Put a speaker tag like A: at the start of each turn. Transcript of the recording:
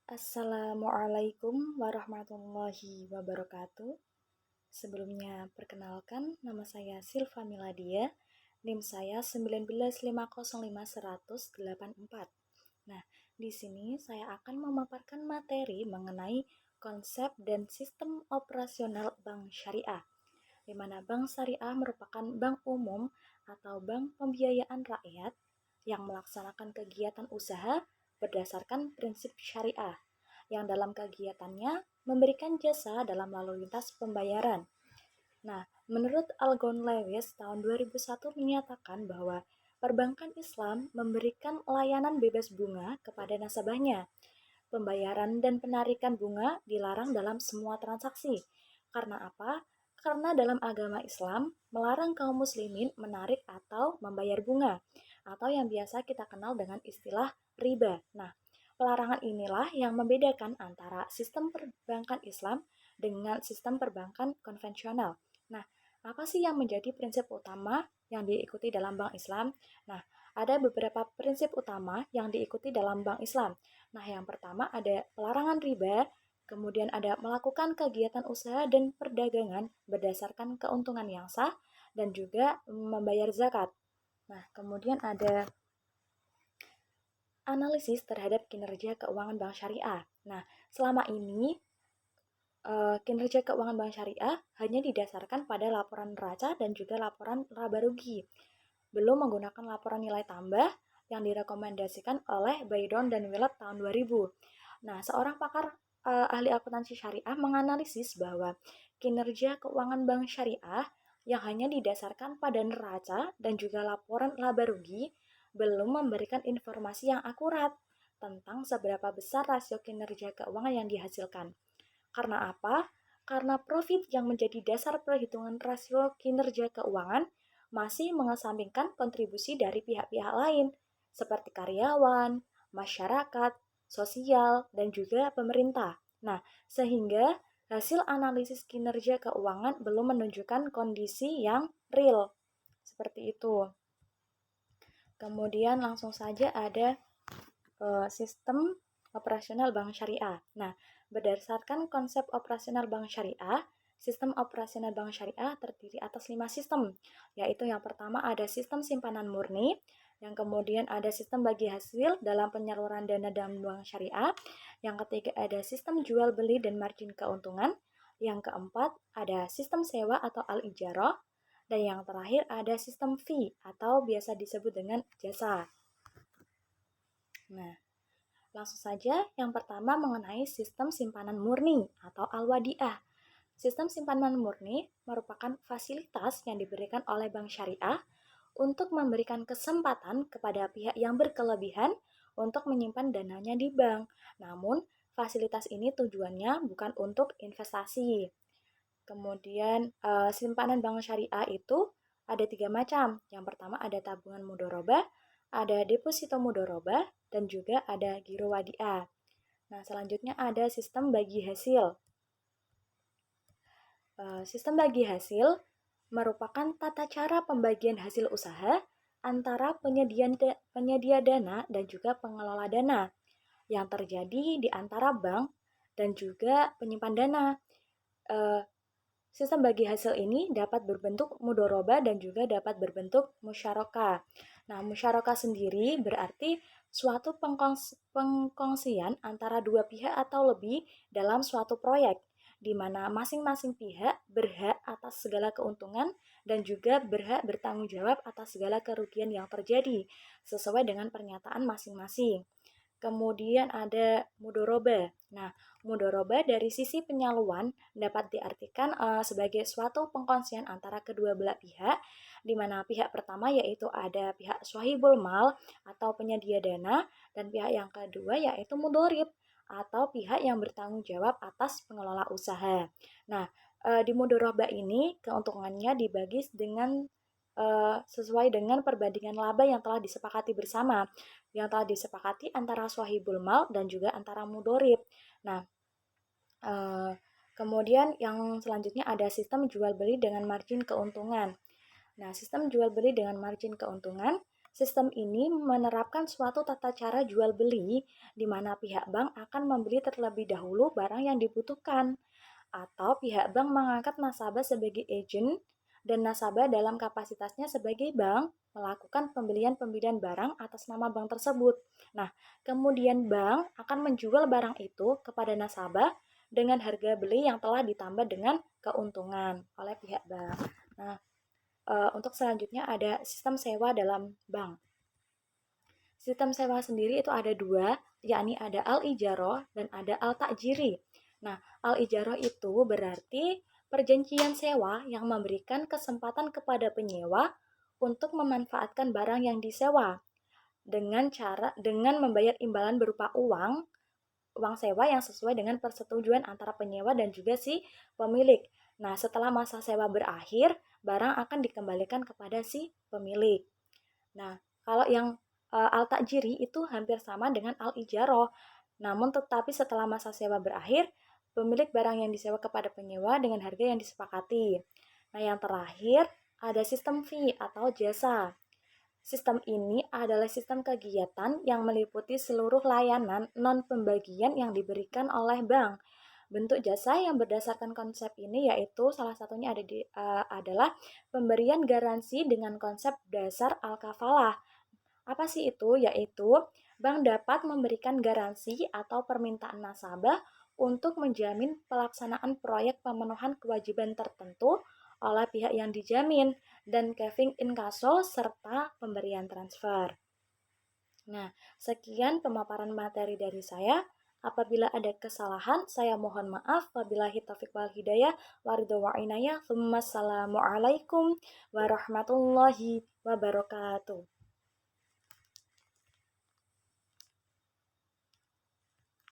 A: Assalamualaikum warahmatullahi wabarakatuh. Sebelumnya, perkenalkan nama saya Silva Miladia, NIM saya 195051184. Nah, di sini saya akan memaparkan materi mengenai konsep dan sistem operasional bank syariah, di mana bank syariah merupakan bank umum atau bank pembiayaan rakyat yang melaksanakan kegiatan usaha berdasarkan prinsip syariah, yang dalam kegiatannya memberikan jasa dalam lalu lintas pembayaran. Nah, menurut Algon Lewis tahun 2001 menyatakan bahwa perbankan Islam memberikan layanan bebas bunga kepada nasabahnya. Pembayaran dan penarikan bunga dilarang dalam semua transaksi. Karena apa? Karena dalam agama Islam melarang kaum muslimin menarik atau membayar bunga, atau yang biasa kita kenal dengan istilah riba. Nah, pelarangan inilah yang membedakan antara sistem perbankan Islam dengan sistem perbankan konvensional. Nah, apa sih yang menjadi prinsip utama yang diikuti dalam bank Islam? Nah, ada beberapa prinsip utama yang diikuti dalam bank Islam. Nah, yang pertama ada pelarangan riba, kemudian ada melakukan kegiatan usaha dan perdagangan berdasarkan keuntungan yang sah, dan juga membayar zakat. Nah, kemudian ada analisis terhadap kinerja keuangan bank syariah. Nah, selama ini kinerja keuangan bank syariah hanya didasarkan pada laporan neraca dan juga laporan laba rugi, belum menggunakan laporan nilai tambah yang direkomendasikan oleh Baydon dan Willett tahun 2000. Nah, seorang pakar ahli akuntansi syariah menganalisis bahwa kinerja keuangan bank syariah yang hanya didasarkan pada neraca dan juga laporan laba rugi belum memberikan informasi yang akurat tentang seberapa besar rasio kinerja keuangan yang dihasilkan. Karena apa? Karena profit yang menjadi dasar perhitungan rasio kinerja keuangan masih mengesampingkan kontribusi dari pihak-pihak lain, seperti karyawan, masyarakat, sosial, dan juga pemerintah. Nah, sehingga hasil analisis kinerja keuangan belum menunjukkan kondisi yang real. Seperti itu. Kemudian langsung saja ada sistem operasional bank syariah. Nah, berdasarkan konsep operasional bank syariah, sistem operasional bank syariah terdiri atas 5 sistem, yaitu yang pertama ada sistem simpanan murni, yang kemudian ada sistem bagi hasil dalam penyaluran dana dalam bank syariah, yang ketiga ada sistem jual beli dan margin keuntungan, yang keempat ada sistem sewa atau al-ijarah, dan yang terakhir ada sistem fee atau biasa disebut dengan jasa. Nah, langsung saja yang pertama mengenai sistem simpanan murni atau al-wadiah. Sistem simpanan murni merupakan fasilitas yang diberikan oleh bank syariah untuk memberikan kesempatan kepada pihak yang berkelebihan untuk menyimpan dananya di bank. Namun, fasilitas ini tujuannya bukan untuk investasi. Kemudian, simpanan bank syariah itu ada 3 macam. Yang pertama ada tabungan mudharabah, ada deposito mudharabah, dan juga ada giro wadiah. Nah, selanjutnya ada sistem bagi hasil. Sistem bagi hasil merupakan tata cara pembagian hasil usaha antara penyedia dana dan juga pengelola dana yang terjadi di antara bank dan juga penyimpan dana. Sistem bagi hasil ini dapat berbentuk mudharabah dan juga dapat berbentuk musyarakah. Nah, musyarakah sendiri berarti suatu pengkongsian antara dua pihak atau lebih dalam suatu proyek, di mana masing-masing pihak berhak atas segala keuntungan dan juga berhak bertanggung jawab atas segala kerugian yang terjadi, sesuai dengan pernyataan masing-masing. Kemudian ada mudharabah. Nah, mudharabah dari sisi penyaluan dapat diartikan sebagai suatu pengkongsian antara kedua belah pihak, di mana pihak pertama yaitu ada pihak swahibul mal atau penyedia dana, dan pihak yang kedua yaitu mudharib atau pihak yang bertanggung jawab atas pengelola usaha. Nah, di mudharabah ini keuntungannya dibagi dengan sesuai dengan perbandingan laba yang telah disepakati bersama, yang telah disepakati antara swahibul mal dan juga antara mudharib. Nah, kemudian yang selanjutnya ada sistem jual beli dengan margin keuntungan. Nah, sistem jual beli dengan margin keuntungan Sistem ini menerapkan suatu tata cara jual beli di mana pihak bank akan membeli terlebih dahulu barang yang dibutuhkan, atau pihak bank mengangkat nasabah sebagai agent dan nasabah dalam kapasitasnya sebagai bank melakukan pembelian-pembelian barang atas nama bank tersebut. Nah, kemudian bank akan menjual barang itu kepada nasabah dengan harga beli yang telah ditambah dengan keuntungan oleh pihak bank. Nah, untuk selanjutnya ada sistem sewa dalam bank. Sistem sewa sendiri itu ada dua, yakni ada al-ijaroh dan ada al-ta'jiri. Nah, al-ijaroh itu berarti perjanjian sewa yang memberikan kesempatan kepada penyewa untuk memanfaatkan barang yang disewa dengan membayar imbalan berupa uang sewa yang sesuai dengan persetujuan antara penyewa dan juga si pemilik. Nah, setelah masa sewa berakhir, barang akan dikembalikan kepada si pemilik. Nah, kalau yang al-ta'jiri itu hampir sama dengan al-ijaroh. Namun tetapi setelah masa sewa berakhir, pemilik barang yang disewa kepada penyewa dengan harga yang disepakati. Nah, yang terakhir ada sistem fee atau jasa. Sistem ini adalah sistem kegiatan yang meliputi seluruh layanan non-pembagian yang diberikan oleh bank. Bentuk jasa yang berdasarkan konsep ini yaitu salah satunya adalah pemberian garansi dengan konsep dasar al-kafalah. Apa sih itu? Yaitu bank dapat memberikan garansi atau permintaan nasabah untuk menjamin pelaksanaan proyek pemenuhan kewajiban tertentu oleh pihak yang dijamin dan caving inkaso serta pemberian transfer. Nah, sekian pemaparan materi dari saya. Apabila ada kesalahan, saya mohon maaf. Wabillahi taufiq wal hidayah. Waridho wa inayah. Wassalamualaikum warahmatullahi wabarakatuh.